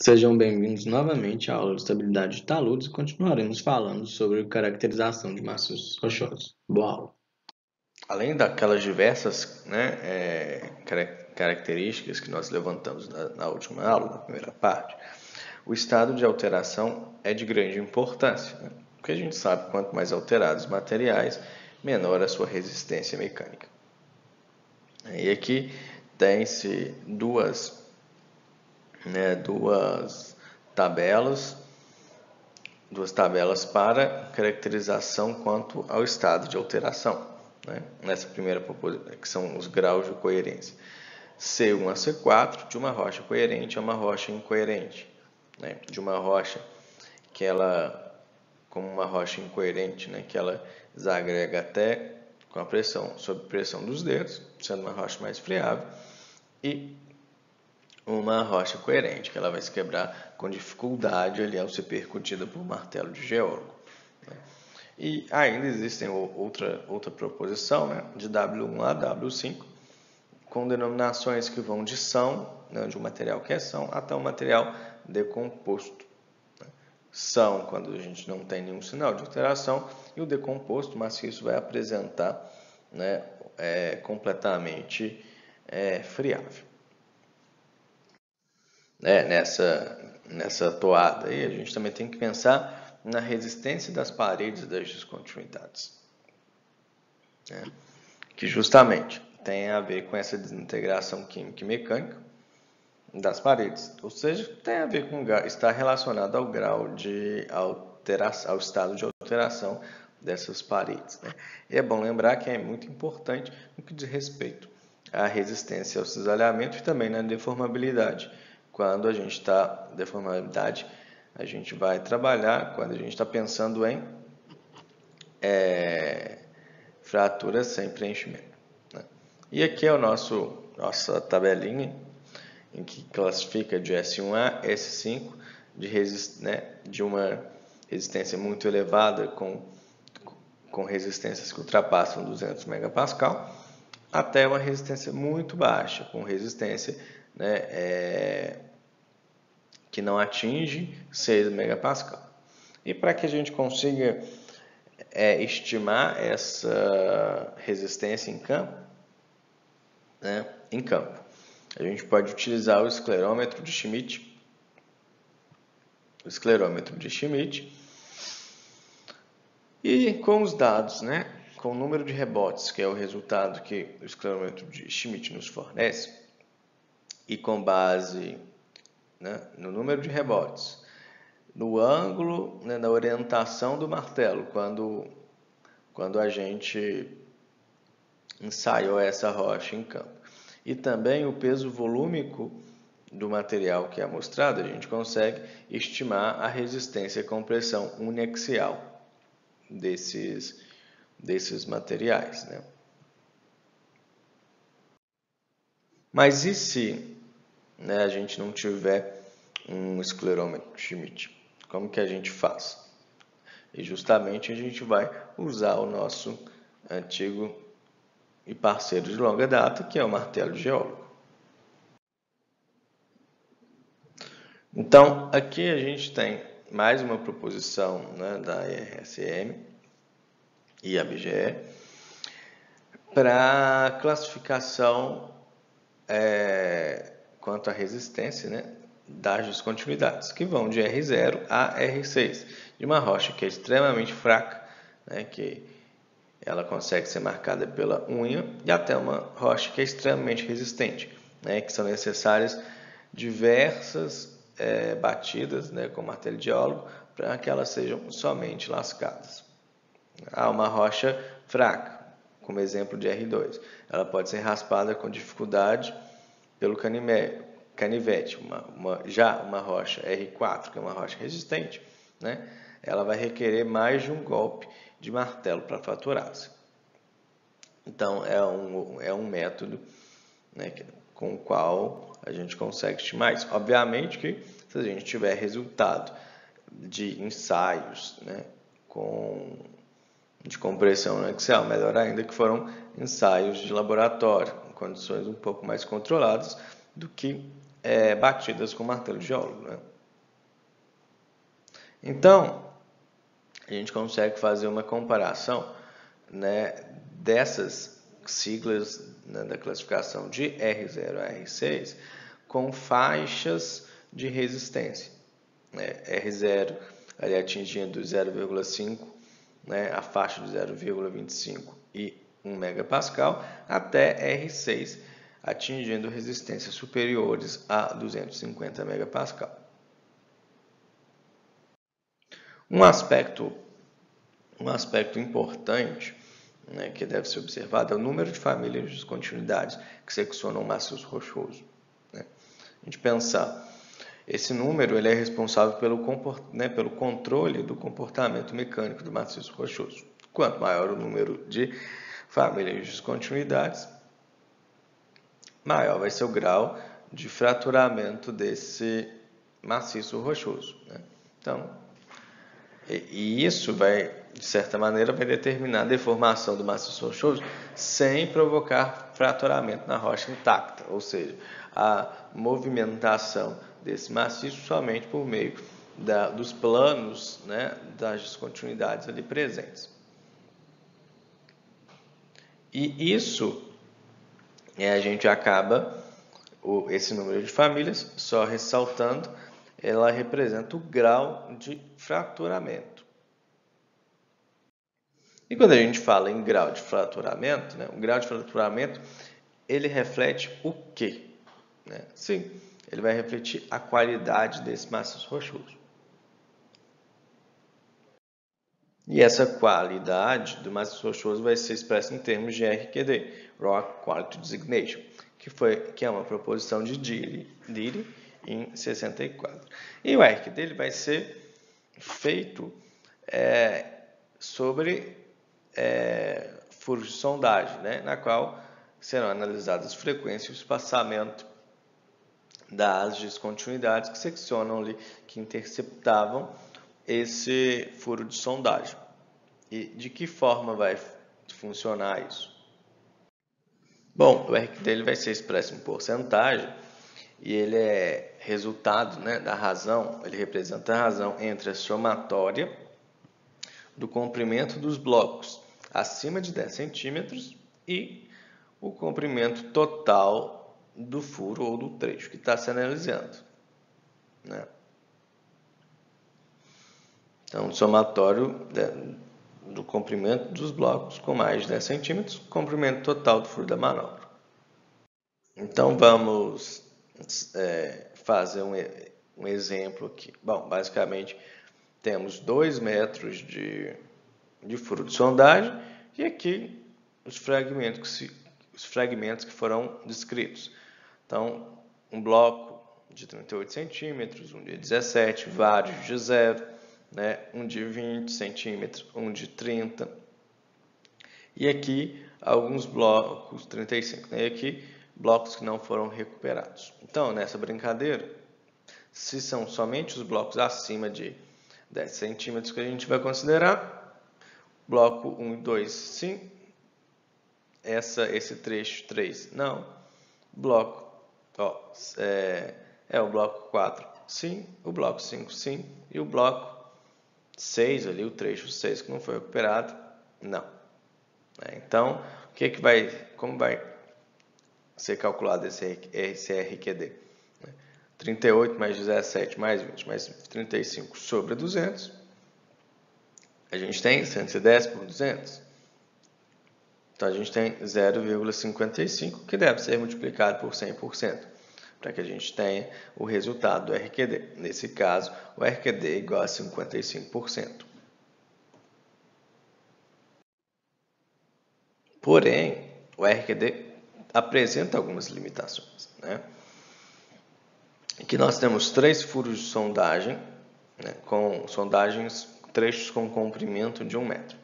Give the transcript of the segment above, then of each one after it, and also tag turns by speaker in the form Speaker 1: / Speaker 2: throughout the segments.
Speaker 1: Sejam bem-vindos novamente à aula de estabilidade de taludes e continuaremos falando sobre caracterização de maciços rochosos. Boa aula!
Speaker 2: Além daquelas diversas, características que nós levantamos na última aula, na primeira parte, o estado de alteração é de grande importância, né? Porque a gente sabe que quanto mais alterados os materiais, menor a sua resistência mecânica. E aqui tem-se duas tabelas para caracterização quanto ao estado de alteração, né? Nessa primeira proposição, que são os graus de coerência. C1 a C4 de uma rocha coerente a uma rocha incoerente, né? De uma rocha que ela, como uma rocha incoerente, né? Que ela desagrega até com a pressão, sob pressão dos dedos, sendo uma rocha mais friável, e uma rocha coerente, que ela vai se quebrar com dificuldade ali ao ser percutida por martelo de geólogo, né? E ainda existem outra proposição, né, de W1 a W5, com denominações que vão de são, né, de um material que é são, até um material decomposto. São, quando a gente não tem nenhum sinal de alteração, e o decomposto maciço vai apresentar, né, completamente friável. Nessa toada aí, a gente também tem que pensar na resistência das paredes das descontinuidades, né? Que justamente tem a ver com essa desintegração química e mecânica das paredes, ou seja, tem a ver com está relacionado ao grau de alteração, ao estado de alteração dessas paredes, né? E é bom lembrar que é muito importante no que diz respeito à resistência ao cisalhamento e também na deformabilidade. Quando a gente está deformabilidade, a gente vai trabalhar quando a gente está pensando em fratura sem preenchimento, né? E aqui é nossa tabelinha em que classifica de S1A, S5, de uma resistência muito elevada com resistências que ultrapassam 200 megapascal, até uma resistência muito baixa, com resistência, que não atinge 6 megapascal. E para que a gente consiga estimar essa resistência em campo, a gente pode utilizar o esclerômetro de Schmidt. O esclerômetro de Schmidt. E com os dados, com o número de rebotes, que é o resultado que o esclerômetro de Schmidt nos fornece, e com base, no número de rebotes, no ângulo, na orientação do martelo, quando a gente ensaiou essa rocha em campo, e também o peso volúmico do material que é amostrado, a gente consegue estimar a resistência à compressão uniaxial desses materiais, né? Mas e se, a gente não tiver um esclerômetro Schmidt? Como que a gente faz? E justamente a gente vai usar o nosso antigo e parceiro de longa data, que é o martelo de geólogo. Então, aqui a gente tem mais uma proposição, da IRSM e a BGE para classificação quanto à resistência, das descontinuidades, que vão de R0 a R6, de uma rocha que é extremamente fraca, que ela consegue ser marcada pela unha, e até uma rocha que é extremamente resistente, que são necessárias diversas batidas, com martelo de geólogo, para que elas sejam somente lascadas. Há uma rocha fraca, como exemplo de R2. Ela pode ser raspada com dificuldade pelo canivete. Já uma rocha R4, que é uma rocha resistente, ela vai requerer mais de um golpe de martelo para fraturar-se. Então, é um método, com o qual a gente consegue estimar isso. Obviamente que se a gente tiver resultado de ensaios, de compressão axial, melhor ainda que foram ensaios de laboratório, em condições um pouco mais controladas do que batidas com martelo geólogo, né? Então, a gente consegue fazer uma comparação, né, dessas siglas, né, da classificação de R0 a R6 com faixas de resistência, né? R0 ali atingindo 0,5, né, a faixa de 0,25 e 1 megapascal, até R6 atingindo resistências superiores a 250 megapascal. Um aspecto importante, né, que deve ser observado é o número de famílias de descontinuidades que seccionam o maciço rochoso, né? A gente pensar, esse número ele é responsável pelo controle do comportamento mecânico do maciço rochoso. Quanto maior o número de famílias de descontinuidades, maior vai ser o grau de fraturamento desse maciço rochoso, né? Então, e isso vai, de certa maneira, vai determinar a deformação do maciço rochoso sem provocar fraturamento na rocha intacta, ou seja, a movimentação desse maciço somente por meio dos planos, né, das descontinuidades ali presentes. E isso, a gente acaba, esse número de famílias, só ressaltando, ela representa o grau de fraturamento. E quando a gente fala em grau de fraturamento, né, o grau de fraturamento, ele reflete o quê? Né? Sim, ele vai refletir a qualidade desse maciço rochoso. E essa qualidade do maciço rochoso vai ser expressa em termos de RQD, Rock Quality Designation, que é uma proposição de Deary em 64. E o RQD ele vai ser feito sobre furos de sondagem, né, na qual serão analisadas as frequências e o espaçamento das descontinuidades que seccionam ali, que interceptavam esse furo de sondagem. E de que forma vai funcionar isso? Bom, o RQD ele vai ser expresso em porcentagem e ele é resultado, né, da razão, ele representa a razão entre a somatória do comprimento dos blocos acima de 10 centímetros e o comprimento total do furo ou do trecho que está se analisando, né? Então, o somatório do comprimento dos blocos com mais de 10 centímetros, comprimento total do furo da manobra. Então, vamos fazer um exemplo aqui. Bom, basicamente, temos 2 metros de furo de sondagem e aqui os fragmentos que foram descritos. Então, um bloco de 38 centímetros, um de 17, vários de 0, né, um de 20 centímetros, um de 30. E aqui alguns blocos, 35, né, e aqui blocos que não foram recuperados. Então, nessa brincadeira, se são somente os blocos acima de 10 centímetros que a gente vai considerar, bloco 1 e 2, sim. Esse trecho 3, não. Bloco, o bloco 4, sim. O bloco 5, sim. E o bloco 6, ali, o trecho 6 que não foi recuperado, não. Então, como vai ser calculado esse RQD? 38 mais 17 mais 20 mais 35 sobre 200. A gente tem 110 por 200. Então, a gente tem 0,55, que deve ser multiplicado por 100%, para que a gente tenha o resultado do RQD. Nesse caso, o RQD é igual a 55%. Porém, o RQD apresenta algumas limitações, né? Aqui nós temos 3 furos de sondagem, né, com sondagens, trechos com comprimento de 1 metro.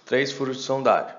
Speaker 2: 3 furos de sondagem.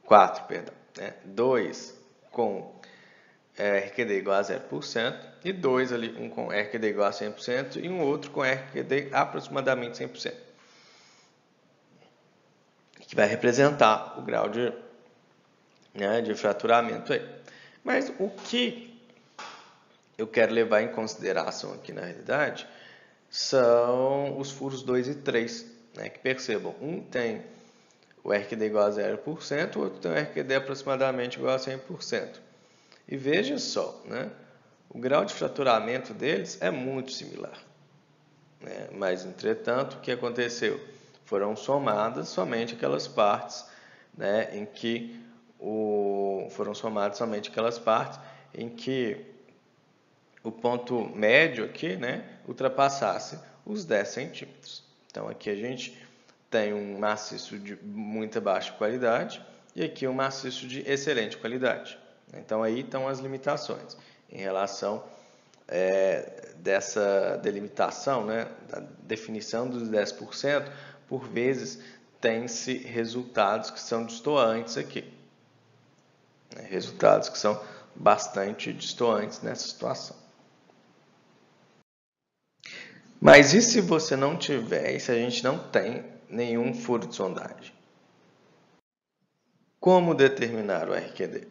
Speaker 2: 4, perdão. 2 com RQD igual a 0% e 2 ali, um com RQD igual a 100% e um outro com RQD aproximadamente 100%. Que vai representar o grau de fraturamento aí. Mas o que eu quero levar em consideração aqui na realidade são os furos 2 e 3, né? Que percebam, um tem o RQD igual a 0%, o outro tem o RQD aproximadamente igual a 100%. E veja só, né? O grau de fraturamento deles é muito similar, né? Mas, entretanto, o que aconteceu? Foram somadas somente aquelas partes, né, em que o ponto médio aqui, né, ultrapassasse os 10 centímetros. Então, aqui a gente tem um maciço de muita baixa qualidade e aqui um maciço de excelente qualidade. Então, aí estão as limitações em relação dessa delimitação, né, da definição dos 10%, por vezes tem-se resultados que são destoantes aqui. Resultados que são bastante destoantes nessa situação. Mas e se você não tiver, e se a gente não tem nenhum furo de sondagem? Como determinar o RQD?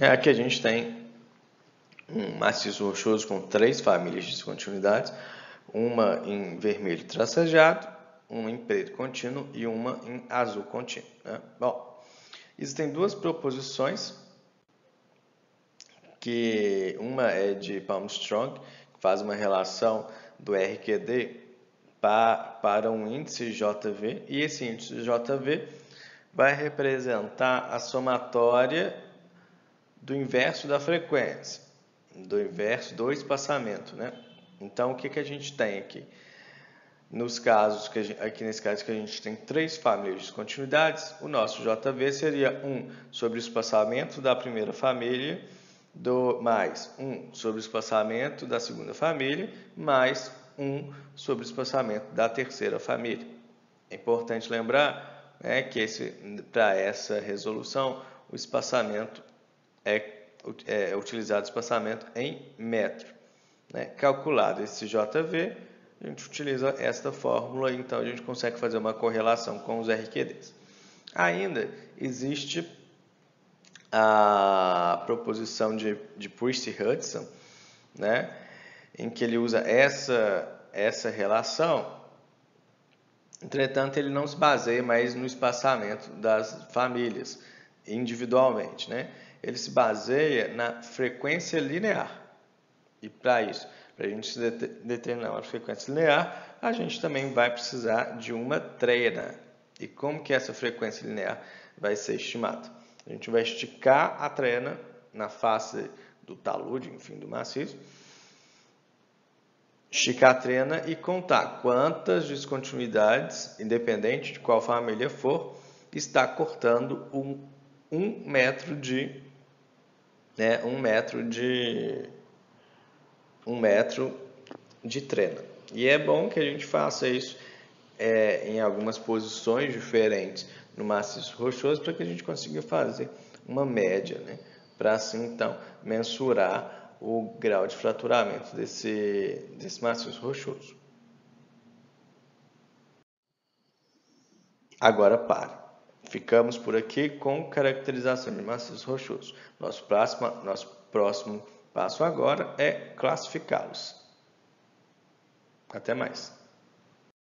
Speaker 2: Aqui a gente tem um maciço rochoso com 3 famílias de descontinuidades, uma em vermelho tracejado, uma em preto contínuo e uma em azul contínuo, né? Bom, existem 2 proposições, que uma é de Palmstrong, que faz uma relação do RQD para um índice JV, e esse índice JV vai representar a somatória do inverso da frequência, do inverso do espaçamento, né? Então, o que a gente tem aqui? Nesse caso que a gente tem 3 famílias de descontinuidades, o nosso JV seria 1 sobre o espaçamento da primeira família, mais 1 sobre o espaçamento da segunda família, mais 1 sobre o espaçamento da terceira família. É importante lembrar, né, que para essa resolução, o espaçamento é utilizado espaçamento em metro, né? Calculado esse JV, a gente utiliza esta fórmula, então a gente consegue fazer uma correlação com os RQDs. Ainda existe a proposição de Priest-Hudson, né, em que ele usa essa relação. Entretanto, ele não se baseia mais no espaçamento das famílias individualmente, né? Ele se baseia na frequência linear. E para isso, para a gente determinar uma frequência linear, a gente também vai precisar de uma trena. E como que essa frequência linear vai ser estimada? A gente vai esticar a trena na face do talude, enfim, do maciço, esticar a trena e contar quantas descontinuidades, independente de qual família for, está cortando um metro de trena. E é bom que a gente faça isso em algumas posições diferentes no maciço rochoso, para que a gente consiga fazer uma média, né? Para assim, então, mensurar o grau de fraturamento desse maciço rochoso. Agora pare. Ficamos por aqui com caracterização de maciço rochoso. Nosso próximo passo agora é classificá-los. Até mais.